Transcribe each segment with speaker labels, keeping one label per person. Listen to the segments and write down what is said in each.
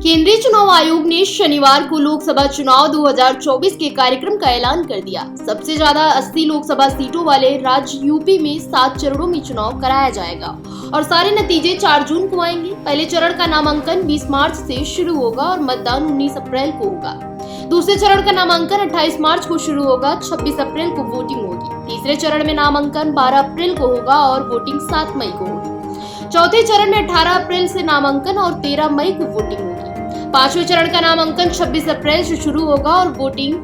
Speaker 1: केंद्रीय चुनाव आयोग ने शनिवार को लोकसभा चुनाव 2024 के कार्यक्रम का ऐलान कर दिया। सबसे ज्यादा 80 लोकसभा सीटों वाले राज्य यूपी में 7 चरणों में चुनाव कराया जाएगा और सारे नतीजे 4 जून को आएंगे। पहले चरण का नामांकन 20 मार्च से शुरू होगा और मतदान 19 अप्रैल को होगा। दूसरे चरण का नामांकन 28 मार्च को शुरू होगा, 26 अप्रैल को वोटिंग होगी। तीसरे चरण में नामांकन 12 अप्रैल को होगा और वोटिंग 7 मई को होगी। चौथे चरण में 18 अप्रैल से नामांकन और 13 मई को वोटिंग होगी। पांचवें चरण का नामांकन 26 अप्रैल से शुरू होगा और वोटिंग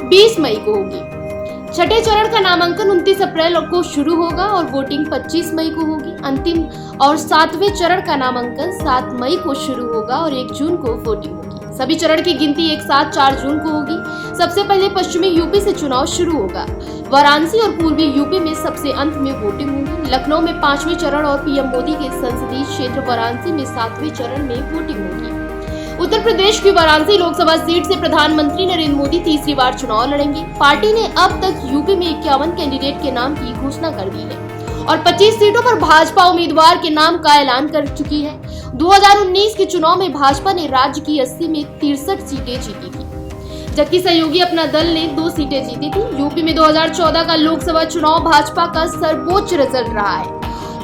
Speaker 1: 20 मई को होगी। छठे चरण का नामांकन 29 अप्रैल को शुरू होगा और वोटिंग 25 मई को होगी। अंतिम और 7वें चरण का नामांकन 7 मई को शुरू होगा और 1 जून को वोटिंग होगी। सभी चरण की गिनती एक साथ 4 जून को होगी। सबसे पहले पश्चिमी यूपी से चुनाव शुरू होगा। वाराणसी और पूर्वी यूपी में सबसे अंत में वोटिंग होगी। लखनऊ में 5वें चरण और पीएम मोदी के संसदीय क्षेत्र वाराणसी में 7वें चरण में वोटिंग होगी। उत्तर प्रदेश की वाराणसी लोकसभा सीट से प्रधानमंत्री नरेंद्र मोदी तीसरी बार चुनाव लड़ेंगे। पार्टी ने अब तक यूपी में 51 कैंडिडेट के नाम की घोषणा कर दी है और 25 सीटों पर भाजपा उम्मीदवार के नाम का ऐलान कर चुकी है। 2019 के चुनाव में भाजपा ने राज्य की 80 में 63 सीटें जीती थी, जबकि सहयोगी अपना दल ने 2 सीटें जीती थी। यूपी में 2014 का लोकसभा चुनाव भाजपा का सर्वोच्च रिजल्ट रहा है,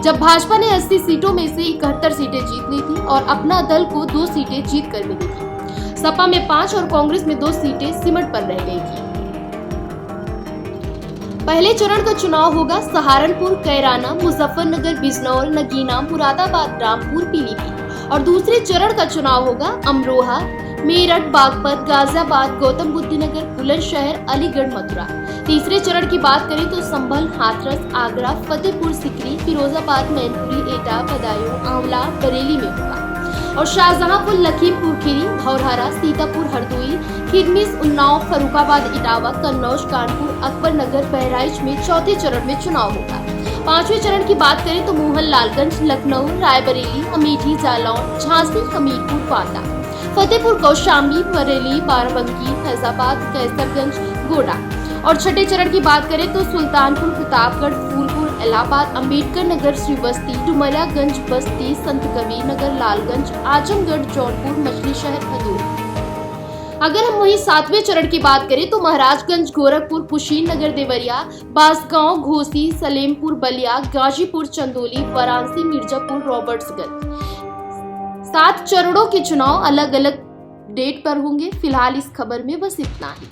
Speaker 1: जब भाजपा ने 80 सीटों में से 71 सीटें जीत ली थी और अपना दल को 2 सीटें जीत कर मिली थी। सपा में 5 और कांग्रेस में 2 सीटें सिमट पर रह गई थी। पहले चरण का चुनाव होगा सहारनपुर, कैराना, मुजफ्फरनगर, बिजनौर, नगीना, मुरादाबाद, रामपुर, पीलीभीत और दूसरे चरण का चुनाव होगा अमरोहा, मेरठ, बागपत, गाजियाबाद, गौतम बुद्ध नगर, बुलंदशहर, अलीगढ़, मथुरा। तीसरे चरण की बात करें तो संभल, हाथरस, आगरा, फतेहपुर सीकरी, फिरोजाबाद, मैनपुरी, एटा, बदायूं, आंवला, बरेली में होगा और शाहजहांपुर, लखीमपुर खीरी, धौरहरा, सीतापुर, हरदोई, खिरमिस, उन्नाव, फर्रुखाबाद, इटावा, कन्नौज, कानपुर, अकबरनगर, बहराइच में चौथे चरण में चुनाव होगा। पांचवें चरण की बात करें तो मोहनलालगंज, लखनऊ, रायबरेली, अमेठी, जालौन, झांसी, हमीरपुर, बांदा, फतेहपुर, कौशाम्बी, बरेली, बाराबंकी, फैजाबाद, कैसरगंज, गोडा और छठे चरण की बात करें तो सुल्तानपुर, प्रतापगढ़, फूलपुर, इलाहाबाद, अम्बेडकर नगर, श्रीबस्ती, डुमरियागंज, बस्ती, संत कबीर नगर, लालगंज, आजमगढ़, जौनपुर, मछली शहर, भदोही। अगर हम वहीं 7वें चरण की बात करें तो महाराजगंज, गोरखपुर, कुशीनगर, देवरिया, बांसगांव, घोसी, सलेमपुर, बलिया, गाजीपुर, चंदौली, वाराणसी, मिर्जापुर, रॉबर्ट्सगंज। 7 चरणों के चुनाव अलग अलग डेट पर होंगे। फिलहाल इस खबर में बस इतना ही।